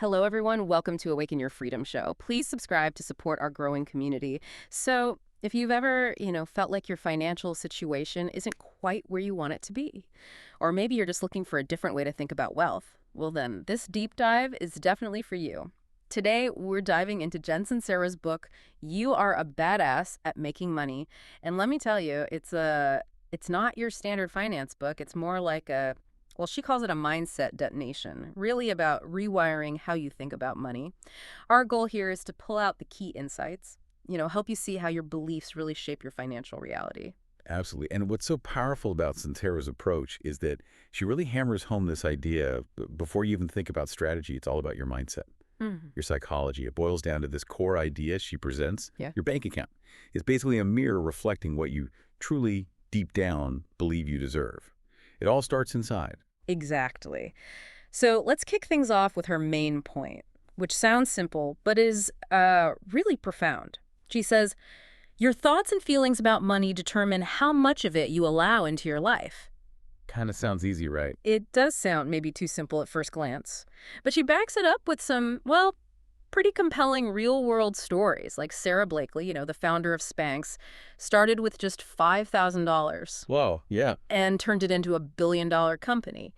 Hello, everyone. Welcome to Awaken Your Freedom Show. Please subscribe to support our growing community. So, if you've ever, felt like your financial situation isn't quite where you want it to be, or maybe you're just looking for a different way to think about wealth, well, then this deep dive is definitely for you. Today, we're diving into Jen Sincero's book, You Are a Badass at Making Money. And let me tell you, it's not your standard finance book. It's more like well, she calls it a mindset detonation, really about rewiring how you think about money. Our goal here is to pull out the key insights, help you see how your beliefs really shape your financial reality. Absolutely. And what's so powerful about Santero's approach is that she really hammers home this idea before you even think about strategy, it's all about your mindset, your psychology. It boils down to this core idea she presents. Yeah. Your bank account is basically a mirror reflecting what you truly, deep down, believe you deserve. It all starts inside. Exactly. So let's kick things off with her main point, which sounds simple, but is really profound. She says, your thoughts and feelings about money determine how much of it you allow into your life. Kind of sounds easy, right? It does sound maybe too simple at first glance, but she backs it up with some, well, pretty compelling real-world stories, like Sarah Blakely, the founder of Spanx, started with just $5,000. Whoa, yeah. And turned it into a billion-dollar company.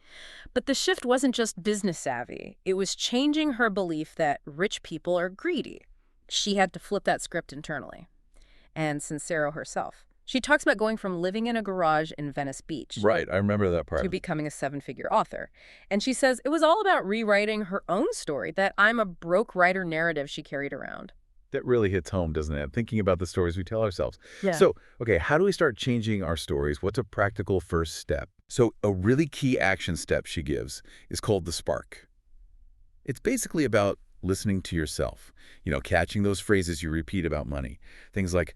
But the shift wasn't just business savvy. It was changing her belief that rich people are greedy. She had to flip that script internally. And Sincero herself. She talks about going from living in a garage in Venice Beach Right, I remember that part. to becoming a seven-figure author. And she says it was all about rewriting her own story, that I'm a broke writer narrative she carried around. That really hits home, doesn't it? Thinking about the stories we tell ourselves. Yeah. So, okay, how do we start changing our stories? What's a practical first step? So a really key action step she gives is called the spark. It's basically about listening to yourself, catching those phrases you repeat about money. Things like,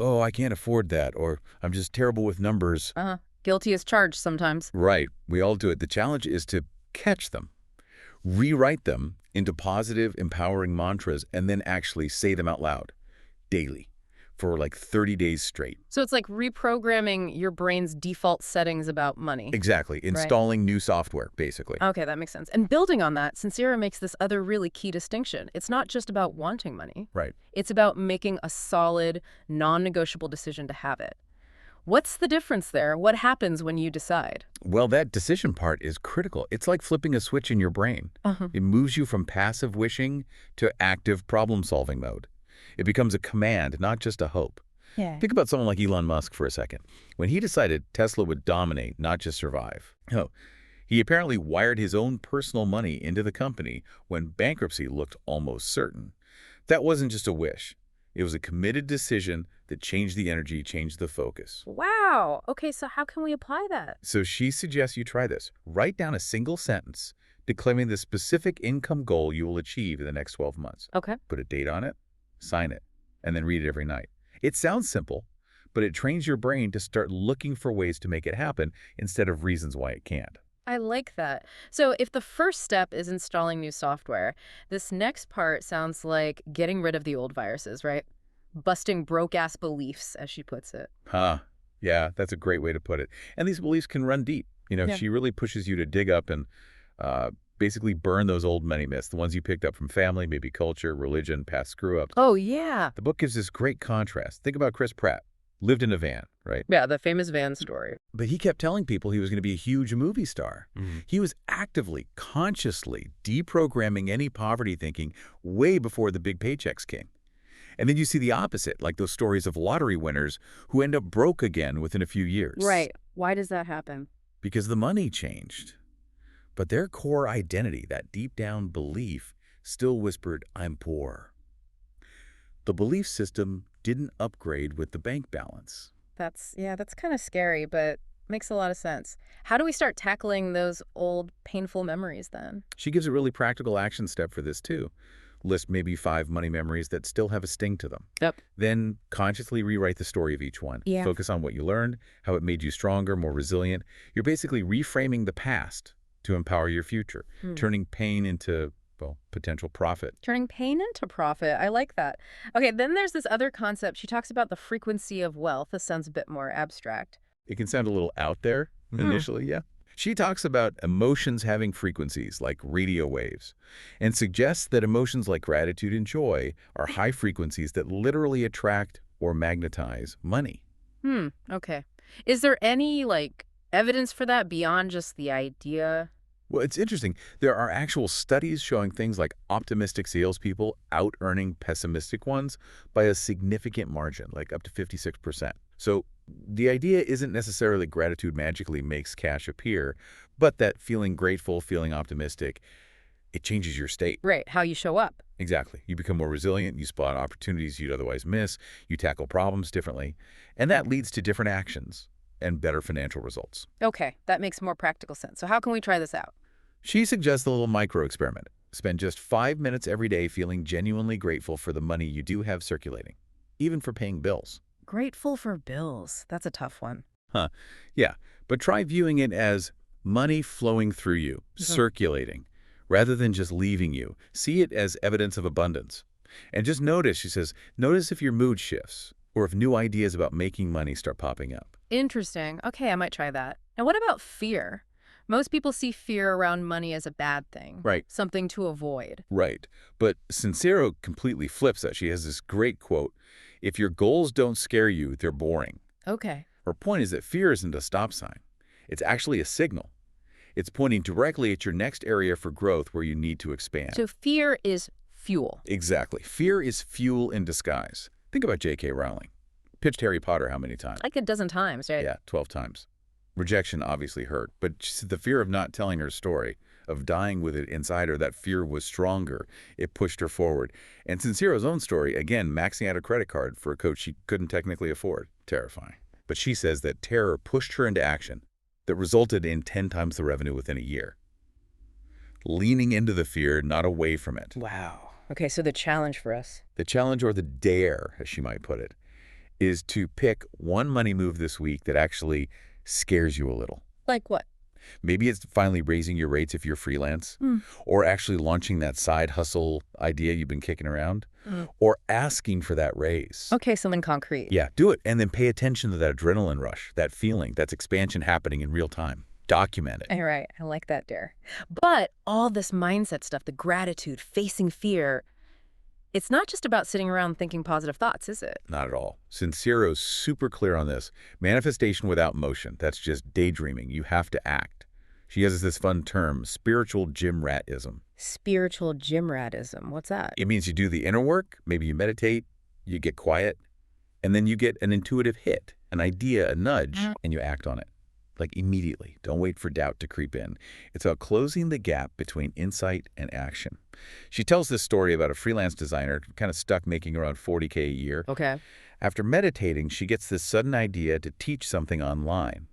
oh, I can't afford that, or I'm just terrible with numbers. Guilty as charged sometimes. Right. We all do it. The challenge is to catch them, rewrite them into positive, empowering mantras, and then actually say them out loud daily for like 30 days straight. So it's like reprogramming your brain's default settings about money. Exactly. Installing new software, basically. Okay, that makes sense. And building on that, Sincero makes this other really key distinction. It's not just about wanting money. Right. It's about making a solid, non-negotiable decision to have it. What's the difference there? What happens when you decide? Well, that decision part is critical. It's like flipping a switch in your brain. It moves you from passive wishing to active problem-solving mode. It becomes a command, not just a hope. Yeah. Think about someone like Elon Musk for a second. When he decided Tesla would dominate, not just survive, he apparently wired his own personal money into the company when bankruptcy looked almost certain. That wasn't just a wish. It was a committed decision that changed the energy, changed the focus. Wow. Okay, so how can we apply that? So she suggests you try this. Write down a single sentence declaring the specific income goal you will achieve in the next 12 months. Okay. Put a date on it, sign it, and then read it every night. It sounds simple, but it trains your brain to start looking for ways to make it happen instead of reasons why it can't. I like that. So if the first step is installing new software, this next part sounds like getting rid of the old viruses, right? Busting broke-ass beliefs, as she puts it. Yeah, that's a great way to put it. And these beliefs can run deep. She really pushes you to dig up and basically burn those old money myths, the ones you picked up from family, maybe culture, religion, past screw-ups. Oh, yeah. The book gives this great contrast. Think about Chris Pratt. Lived in a van, right? Yeah, the famous van story. But he kept telling people he was going to be a huge movie star. He was actively, consciously deprogramming any poverty thinking way before the big paychecks came. And then you see the opposite, like those stories of lottery winners who end up broke again within a few years. Right. Why does that happen? Because the money changed. But their core identity, that deep down belief, still whispered, I'm poor. The belief system didn't upgrade with the bank balance. That's kind of scary, but makes a lot of sense. How do we start tackling those old painful memories then? She gives a really practical action step for this too. List maybe 5 money memories that still have a sting to them. Yep. Then consciously rewrite the story of each one. Yeah. Focus on what you learned, how it made you stronger, more resilient. You're basically reframing the past to empower your future, turning pain into, potential profit. Turning pain into profit. I like that. Okay, then there's this other concept. She talks about the frequency of wealth. This sounds a bit more abstract. It can sound a little out there initially, yeah. She talks about emotions having frequencies like radio waves and suggests that emotions like gratitude and joy are high frequencies that literally attract or magnetize money. Okay. Is there any, evidence for that beyond just the idea? Well, it's interesting. There are actual studies showing things like optimistic salespeople out-earning pessimistic ones by a significant margin, like up to 56%. So the idea isn't necessarily gratitude magically makes cash appear, but that feeling grateful, feeling optimistic, it changes your state. Right, how you show up. Exactly. You become more resilient, you spot opportunities you'd otherwise miss, you tackle problems differently, and that leads to different actions and better financial results. Okay, that makes more practical sense. So how can we try this out? She suggests a little micro-experiment. Spend just 5 minutes every day feeling genuinely grateful for the money you do have circulating, even for paying bills. Grateful for bills. That's a tough one. Huh. Yeah, but try viewing it as money flowing through you, circulating, rather than just leaving you. See it as evidence of abundance. And just notice, she says, notice if your mood shifts or if new ideas about making money start popping up. Interesting. Okay, I might try that. And what about fear? Most people see fear around money as a bad thing. Right. Something to avoid. Right. But Sincero completely flips that. She has this great quote, if your goals don't scare you, they're boring. Okay. Her point is that fear isn't a stop sign. It's actually a signal. It's pointing directly at your next area for growth where you need to expand. So fear is fuel. Exactly. Fear is fuel in disguise. Think about J.K. Rowling. Pitched Harry Potter how many times? Like a dozen times, right? Yeah, 12 times. Rejection obviously hurt, but she said the fear of not telling her story, of dying with it inside her, that fear was stronger. It pushed her forward. And Sincero's own story, again, maxing out a credit card for a coach she couldn't technically afford. Terrifying. But she says that terror pushed her into action that resulted in 10 times the revenue within a year. Leaning into the fear, not away from it. Wow. Okay, so the challenge for us. The challenge, or the dare, as she might put it, is to pick one money move this week that actually scares you a little. Like what? Maybe it's finally raising your rates if you're freelance, or actually launching that side hustle idea you've been kicking around, or asking for that raise. Okay, something concrete. Yeah, do it, and then pay attention to that adrenaline rush, that feeling, that's expansion happening in real time. Document it. All right, I like that, dare. But all this mindset stuff, the gratitude, facing fear, it's not just about sitting around thinking positive thoughts, is it? Not at all. Sincero's super clear on this. Manifestation without motion, that's just daydreaming. You have to act. She has this fun term, spiritual gym ratism. Spiritual gym ratism. What's that? It means you do the inner work, maybe you meditate, you get quiet, and then you get an intuitive hit, an idea, a nudge, and you act on it. Like immediately. Don't wait for doubt to creep in. It's about closing the gap between insight and action. She tells this story about a freelance designer kind of stuck making around $40K a year. Okay. After meditating, she gets this sudden idea to teach something online.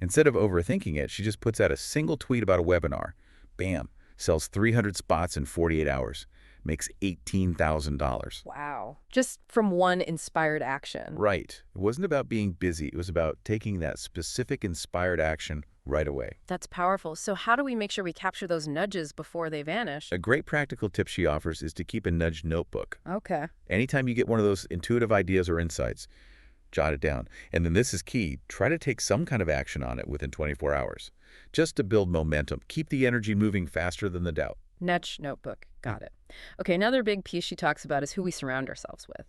Instead of overthinking it, she just puts out a single tweet about a webinar. Bam. Sells 300 spots in 48 hours. Makes $18,000. Wow. Just from one inspired action. Right. It wasn't about being busy. It was about taking that specific inspired action right away. That's powerful. So how do we make sure we capture those nudges before they vanish? A great practical tip she offers is to keep a nudge notebook. Okay. Anytime you get one of those intuitive ideas or insights, jot it down. And then this is key. Try to take some kind of action on it within 24 hours. Just to build momentum. Keep the energy moving faster than the doubt. Nudge notebook. Got it. Okay, another big piece she talks about is who we surround ourselves with.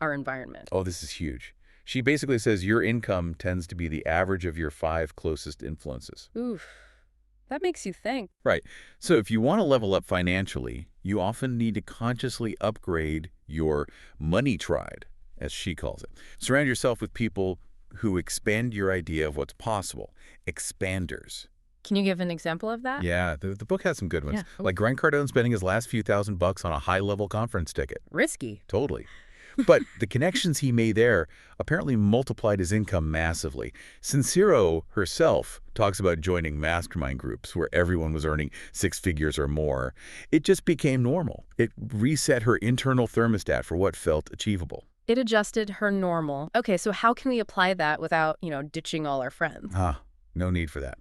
Our environment. Oh, this is huge. She basically says your income tends to be the average of your 5 closest influences. Oof. That makes you think. Right. So if you want to level up financially, you often need to consciously upgrade your money tribe, as she calls it. Surround yourself with people who expand your idea of what's possible. Expanders. Can you give an example of that? Yeah, the book has some good ones. Yeah. Like Grant Cardone spending his last few $1,000s on a high-level conference ticket. Risky. Totally. But the connections he made there apparently multiplied his income massively. Sincero herself talks about joining mastermind groups where everyone was earning 6 figures or more. It just became normal. It reset her internal thermostat for what felt achievable. It adjusted her normal. Okay, so how can we apply that without, ditching all our friends? No need for that.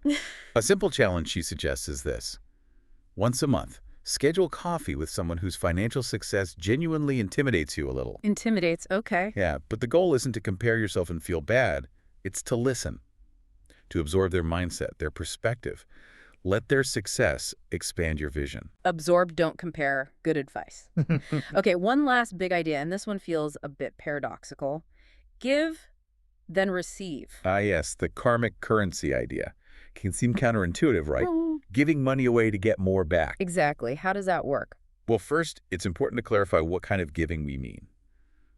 A simple challenge she suggests is this. Once a month, schedule coffee with someone whose financial success genuinely intimidates you a little. Intimidates, okay. Yeah, but the goal isn't to compare yourself and feel bad. It's to listen. to absorb their mindset, their perspective. Let their success expand your vision. Absorb, don't compare. Good advice. Okay, one last big idea, and this one feels a bit paradoxical. Give, then receive. Ah, yes, the karmic currency idea. Can seem counterintuitive, right? Hmm. Giving money away to get more back. Exactly. How does that work? Well, first, it's important to clarify what kind of giving we mean.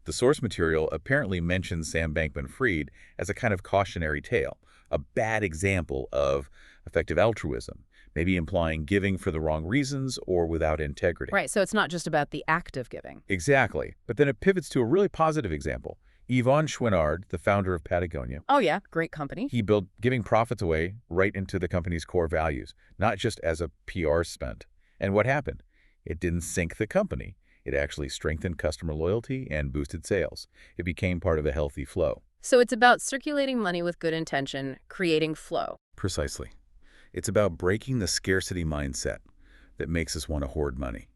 The source material apparently mentions Sam Bankman-Fried as a kind of cautionary tale, a bad example of effective altruism, maybe implying giving for the wrong reasons or without integrity. Right, so it's not just about the act of giving. Exactly. But then it pivots to a really positive example. Yvon Chouinard, the founder of Patagonia, Oh yeah, great company. he built giving profits away right into the company's core values, not just as a PR stunt. And what happened? It didn't sink the company. It actually strengthened customer loyalty and boosted sales. It became part of a healthy flow. So it's about circulating money with good intention, creating flow. Precisely. It's about breaking the scarcity mindset that makes us want to hoard money.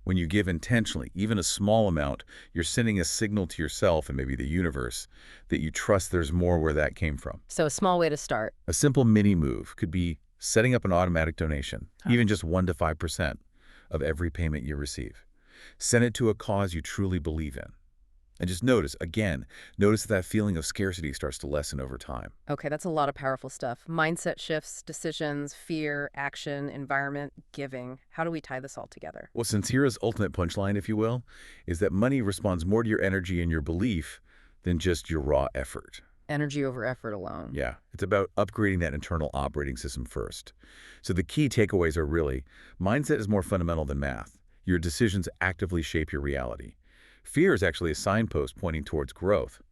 When you give intentionally, even a small amount, you're sending a signal to yourself and maybe the universe that you trust there's more where that came from. So a small way to start. A simple mini move could be setting up an automatic donation, even just 1 to 5% of every payment you receive. Send it to a cause you truly believe in. And just notice, again, notice that feeling of scarcity starts to lessen over time. Okay, that's a lot of powerful stuff. Mindset shifts, decisions, fear, action, environment, giving. How do we tie this all together? Well, Sincera's ultimate punchline, if you will, is that money responds more to your energy and your belief than just your raw effort. Energy over effort alone. Yeah, it's about upgrading that internal operating system first. So the key takeaways are really, mindset is more fundamental than math. Your decisions actively shape your reality. Fear is actually a signpost pointing towards growth.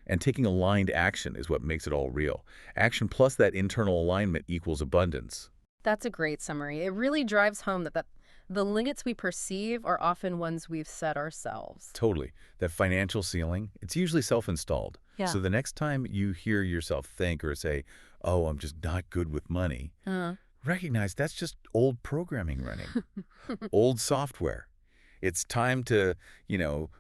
And taking aligned action is what makes it all real. Action plus that internal alignment equals abundance. That's a great summary. It really drives home that the limits we perceive are often ones we've set ourselves. Totally. That financial ceiling, it's usually self-installed. Yeah. So the next time you hear yourself think or say, oh, I'm just not good with money, recognize that's just old programming running, old software. It's time to,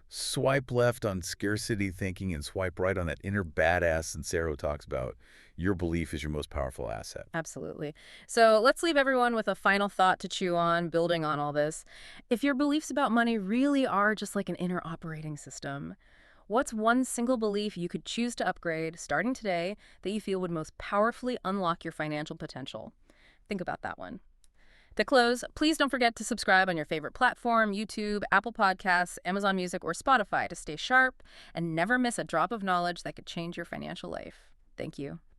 swipe left on scarcity thinking and swipe right on that inner badass Sincero talks about. Your belief is your most powerful asset. Absolutely. So let's leave everyone with a final thought to chew on, building on all this. If your beliefs about money really are just like an inner operating system, what's one single belief you could choose to upgrade starting today that you feel would most powerfully unlock your financial potential? Think about that one. To close, please don't forget to subscribe on your favorite platform, YouTube, Apple Podcasts, Amazon Music, or Spotify to stay sharp and never miss a drop of knowledge that could change your financial life. Thank you.